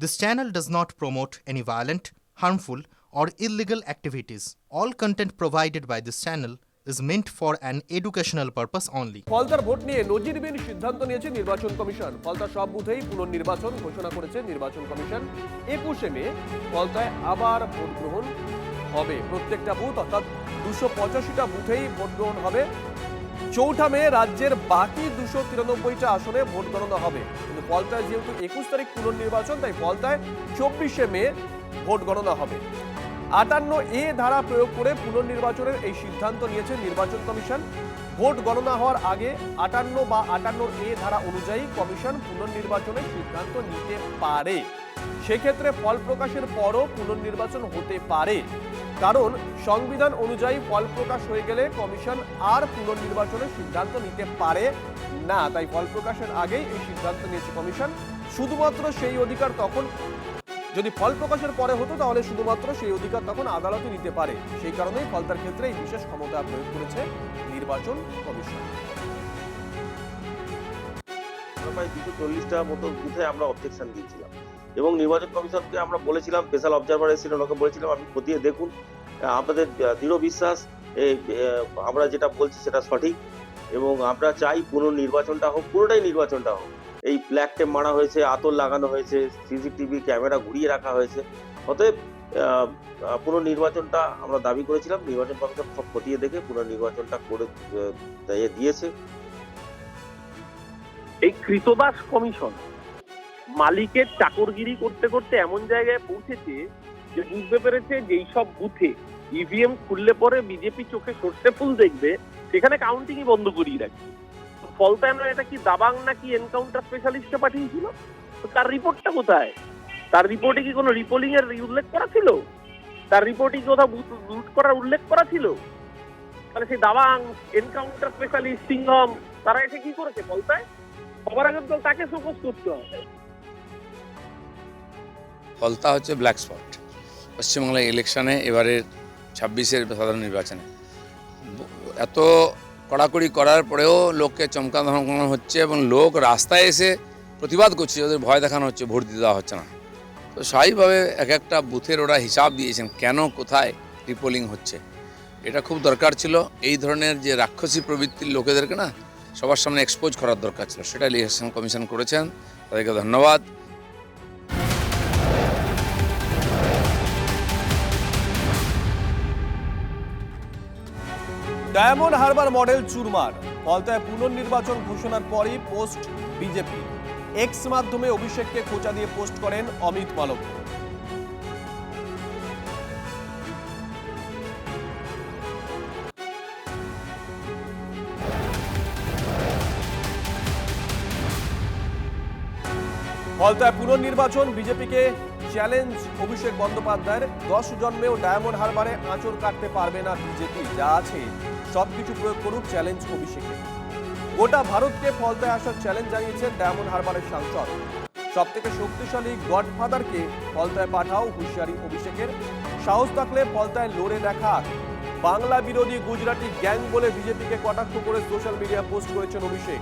This channel does not promote any violent, harmful, or illegal activities. All content provided by this channel is meant for an educational purpose only. ফলতার vote নিয়ে নজিরবিহীন সিদ্ধান্ত নিয়েছে নির্বাচন commission. ফলতার সব বুথেই পুনর্নির্বাচন ঘোষণা করেছে নির্বাচন কমিশন। 21শে মে ফলতায় আবার ভোট গ্রহণ হবে। প্রত্যেকটা বুথ অর্থাৎ 285টা বুথেই ভোট গ্রহণ হবে। 4 মে রাজ্যের বাকি 293টা আসনে ভোট গণনা হবে। কিন্তু ফলতায় যেহেতু 21 তারিখ পুনর্নির্বাচন, তাই ফলতায় 24শে মে ভোট গণনা হবে। 58A ধারা প্রয়োগ করে পুনর্নির্বাচনের এই সিদ্ধান্ত নিয়েছে নির্বাচন কমিশন। ভোট গণনা হওয়ার আগে 58 বা 58A ধারা অনুযায়ী কমিশন পুনর্নির্বাচনের সিদ্ধান্ত নিতে পারে। সেক্ষেত্রে ফল প্রকাশের পরও পুনর্নির্বাচন হতে পারে, কারণ সংবিধান অনুযায়ী ফল প্রকাশ হয়ে গেলে কমিশন আর পুনর্নির্বাচনের সিদ্ধান্ত নিতে পারে না। তাই ফল প্রকাশের আগেই এই সিদ্ধান্ত নিয়েছে কমিশন। শুধুমাত্র সেই অধিকার তখন, যদি ফল প্রকাশের পরে হতো তাহলে শুধুমাত্র সেই অধিকার তখন আদালতে নিতে পারে। সেই কারণেই ফলতার ক্ষেত্রে এই বিশেষ ক্ষমতা প্রয়োগ করেছে নির্বাচন কমিশন। প্রায় 240টা মতো বুথে আমরা অবজেকশন দিয়েছিলাম এবং নির্বাচন কমিশনকে আমরা বলেছিলাম, স্পেশাল অবজারভার এসেছিলেন, ওনাকে বলেছিলাম আপনি খতিয়ে দেখুন, আমাদের দৃঢ় বিশ্বাস আমরা যেটা বলছি সেটা সঠিক এবং আমরা চাই পুনর্নির্বাচনটা হোক, পুরোটাই নির্বাচনটা হোক। এই ব্ল্যাক টেপ মারা হয়েছে, আতর লাগানো হয়েছে, সিসিটিভি ক্যামেরা ঘুরিয়ে রাখা হয়েছে। অতএব পুনর্নির্বাচনটা আমরা দাবি করেছিলাম, নির্বাচন কমিশন সব খতিয়ে দেখে পুনর্নির্বাচনটা করে দিয়েছে। এই কৃতদাস কমিশন মালিকের চাকরগিরি করতে করতে এমন জায়গায় পৌঁছেছে যে বুঝতে পেরেছে যে এইসব বুথে ইভিএম খুললে পরে বিজেপি চোখে সর্ষে ফুল দেখবে, সেখানে কাউন্টিংই বন্ধ করিয়ে রাখছে। ফলতায় এটা কি দাবাং নাকি এনকাউন্টার স্পেশালিস্টকে পাঠিয়েছিল? তার রিপোর্টটা কোথায়? তার রিপোর্টে কি কোনো রিপোলিং এর উল্লেখ করা ছিল? তার রিপোর্টে কি কোথাও লুট করার উল্লেখ করা ছিল? তাহলে সেই দাবাং, এনকাউন্টার স্পেশালিস্ট, সিংহম, তারা এসে কি করেছে ফলতায়? সবার আগে তো তাকে ফোকাস করতে হবে। ফলতা হচ্ছে ব্ল্যাক স্পট পশ্চিমবাংলার ইলেকশনে, এবারের 26-এর সাধারণ নির্বাচনে। এত কড়াকড়ি করার পরেও লোককে চমকা ধমকানো হচ্ছে এবং লোক রাস্তায় এসে প্রতিবাদ করছে, ওদের ভয় দেখানো হচ্ছে, ভোট দিতে দেওয়া হচ্ছে না। তো স্বাভাবিকভাবে এক একটা বুথের ওরা হিসাব দিয়েছেন কেন কোথায় রিপোলিং হচ্ছে। এটা খুব দরকার ছিল। এই ধরনের যে রাক্ষসী প্রবৃত্তির লোকেদেরকে না সবার সামনে এক্সপোজ করার দরকার ছিল, সেটা ইলেকশন কমিশন করেছেন, তাদেরকে ধন্যবাদ। ডায়মন্ড হারবার মডেল চুরমার। ফলতায় পুনর্নির্বাচন ঘোষণার পরই পোস্ট বিজেপি। এক্স মাধ্যমে অভিষেককে খোঁচা দিয়ে পোস্ট করেন অমিত মালব্য। ফলতায় পুনর্নির্বাচন, বিজেপিকে চ্যালেঞ্জ অভিষেক বন্দ্যোপাধ্যায়ের। 10 জন্মেও ডায়মন্ড হারবারে আঁচড় কাটতে পারবে না বিজেপি, যা আছে সবকিছু প্রয়োগ করুক চ্যালেঞ্জ অভিষেকে। গোটা ভারতকে ফলতায় আসার চ্যালেঞ্জ জানিয়েছেন ডায়মন্ড হারবারের সাংসদ। সব থেকে শক্তিশালী গডফাদারকে ফলতায় পাঠাও হুঁশিয়ারি অভিষেকের। সাহস থাকলে ফলতায় লড়ে দেখা। বাংলা বিরোধী গুজরাটি গ্যাং বলে বিজেপিকে কটাক্ষ করে সোশ্যাল মিডিয়া পোস্ট করেছেন অভিষেক।